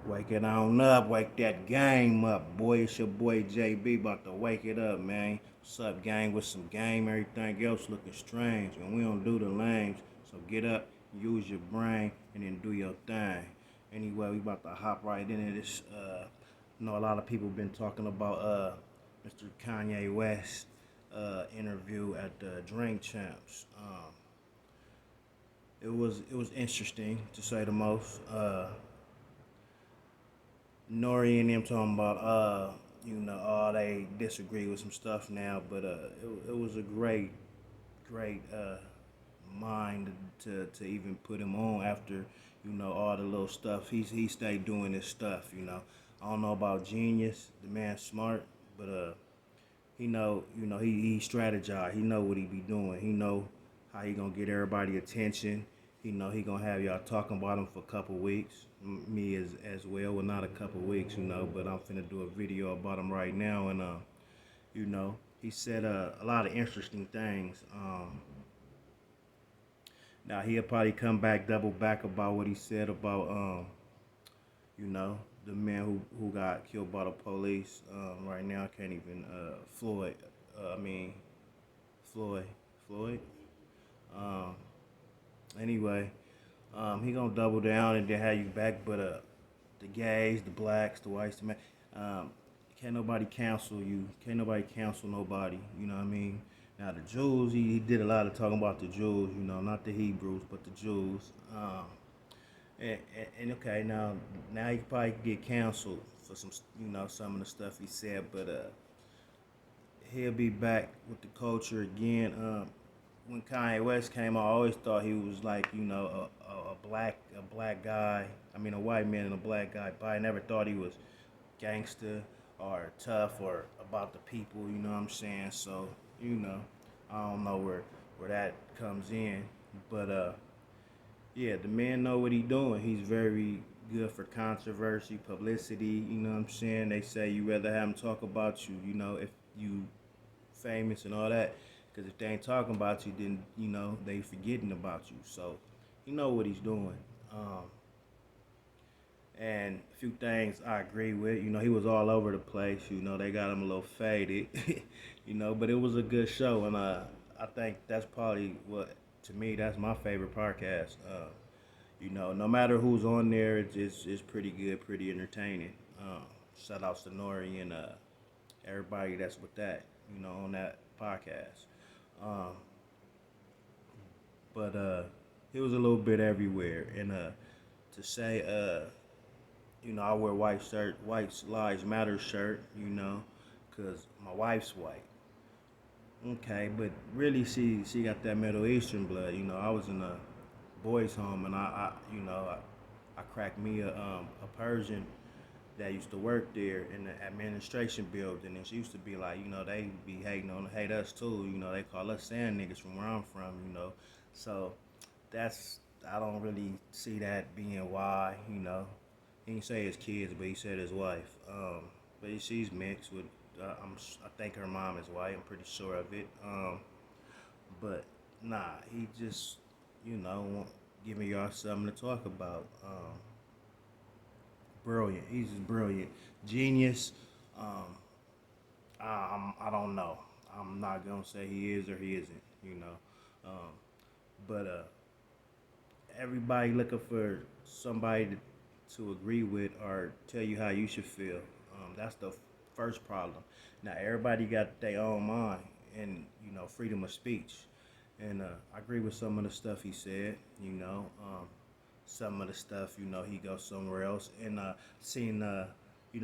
Wake it on up, wake that game up, boy. It's your boy JB about to wake it up, man. What's up, gang? With some game, everything else looking strange, and we don't do the lames. So get up, use your brain, and then do your thing. Anyway, we about to hop right into this. I know a lot of people been talking about Mr. Kanye West interview at the Drink Champs. It was interesting to say the most. Nori and them talking about they disagree with some stuff now, but it was a great mind to even put him on after all the little stuff he stayed doing his stuff. I don't know about genius, the man's smart, but he strategized. He know what he be doing. He know how he gonna get everybody attention. He know he gonna have y'all talking about him for a couple weeks. Me as well. Well, not a couple weeks, but I'm finna do a video about him right now, and he said a lot of interesting things. Now he'll probably come back, double back about what he said about the man who got killed by the police. Right now, I can't even Floyd. I mean Floyd. Floyd. Um, anyway, he gonna double down and then have you back, but the gays, the blacks, the whites, the man, um, can't nobody cancel you. Can't nobody cancel nobody. You know what I mean? Now the Jews, he did a lot of talking about the Jews. Not the Hebrews, but the Jews. And okay, now he probably get canceled for some of the stuff he said, but he'll be back with the culture again. When Kanye West came, I always thought he was like a black guy. I mean a white man and a black guy, but I never thought he was gangster or tough or about the people. You know what I'm saying? So I don't know where that comes in, but yeah, the man know what he doing. He's very good for controversy, publicity. You know what I'm saying? They say you rather have him talk about you. If you famous and all that. Because if they ain't talking about you, then they forgetting about you. So he know what he's doing. And a few things I agree with. He was all over the place. They got him a little faded. But it was a good show, and I think that's probably what to me that's my favorite podcast. No matter who's on there, it's pretty good, pretty entertaining. Shout outs to Nori and everybody that's with that, on that podcast. Um, but it was a little bit everywhere, and to say I wear white lives matter shirt, cause my wife's white. Okay, but really she got that Middle Eastern blood. I was in a boys' home, and I cracked me a Persian that used to work there in the administration building, and she used to be like, they be hate us too. They call us sand niggas from where I'm from. So that's I don't really see that being why. He didn't say his kids, but he said his wife. But she's mixed with. I think her mom is white. I'm pretty sure of it. But nah, he just giving y'all something to talk about. Brilliant. He's just brilliant. Genius. Um, I don't know. I'm not gonna say he is or he isn't. Um, but everybody looking for somebody to agree with or tell you how you should feel. That's the first problem. Now everybody got their own mind and freedom of speech, and I agree with some of the stuff he said. Some of the stuff he goes somewhere else, and seen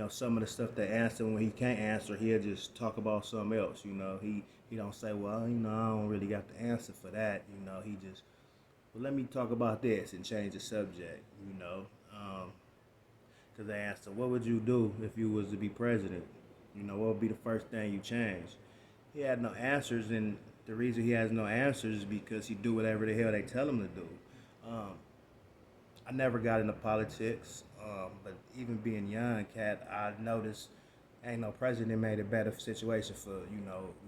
some of the stuff they answer when he can't answer, he'll just talk about something else. He don't say, well, I don't really got the answer for that. He just, well, let me talk about this and change the subject. Because they asked him, what would you do if you was to be president? What would be the first thing you change? He had no answers, and the reason he has no answers is because he do whatever the hell they tell him to do. Um, I never got into politics, but even being young, cat, I noticed ain't no president made a better situation for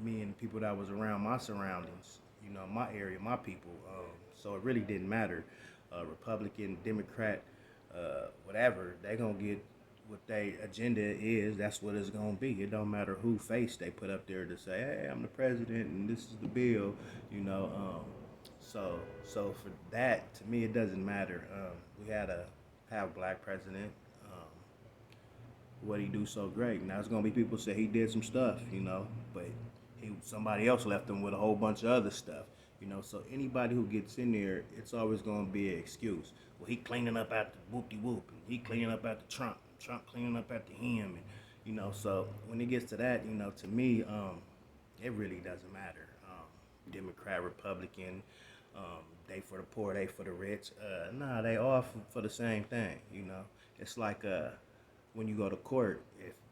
me and the people that was around my surroundings, my area, my people. So it really didn't matter, Republican, Democrat, whatever, they gonna get what their agenda is. That's what it's gonna be. It don't matter who face they put up there to say, "Hey, I'm the president and this is the bill," you know. So for that, to me, it doesn't matter. We had a have a black president. What he do so great? Now it's gonna be people say he did some stuff, but somebody else left him with a whole bunch of other stuff. So anybody who gets in there, it's always gonna be an excuse. Well, he cleaning up after whoop de whoop, and he cleaning up after Trump cleaning up after him, and So when it gets to that, to me, it really doesn't matter. Democrat, Republican, they for the poor, they for the rich. Nah, they all for the same thing. It's like when you go to court,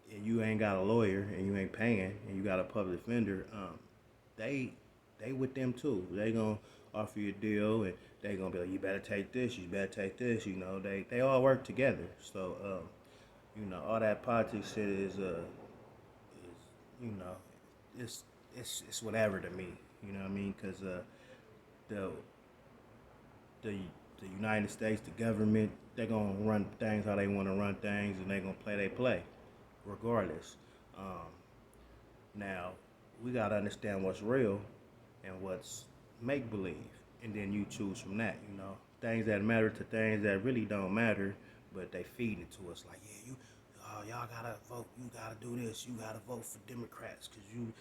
if you ain't got a lawyer and you ain't paying and you got a public defender, they they with them too. They gonna offer you a deal and they gonna be like, you better take this, you better take this. They all work together. So all that politics shit is you know, it's whatever to me. You know what I mean? Because the the the United States, the government, they're gonna run things how they want to run things, and they're gonna play they play, regardless. Um, Now we gotta understand what's real and what's make believe, and then you choose from that. Things that matter to things that really don't matter, but they feed it to us like, yeah, y'all gotta vote, you gotta do this, you gotta vote for Democrats because you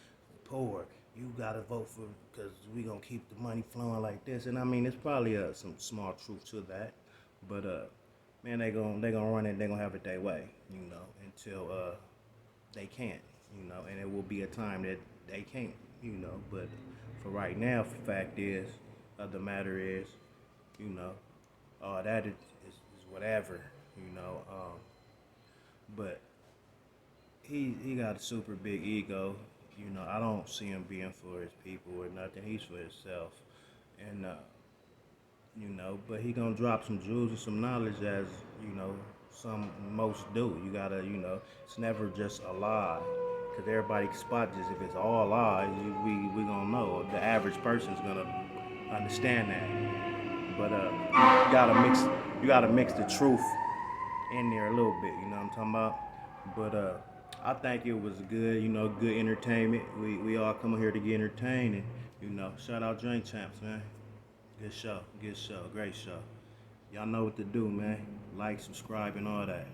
poor, you gotta vote for because we gonna keep the money flowing like this. And I mean, it's probably some small truth to that, but man, they gonna run it, they gonna have it their way, until they can't, and it will be a time that they can't, but for right now, the fact is, the matter is, you know, all that is whatever, you know. But he got a super big ego. I don't see him being for his people or nothing. He's for himself, and but he gonna drop some jewels and some knowledge as some most do. You gotta, it's never just a lie, cause everybody can spot this. If it's all lies, we gonna know. The average person's gonna understand that. But you gotta mix the truth in there a little bit. You know what I'm talking about? But I think it was good. Good entertainment. We all come here to get entertained, and shout out Drink Champs, man. Good show, great show. Y'all know what to do, man. Like, subscribe, and all that.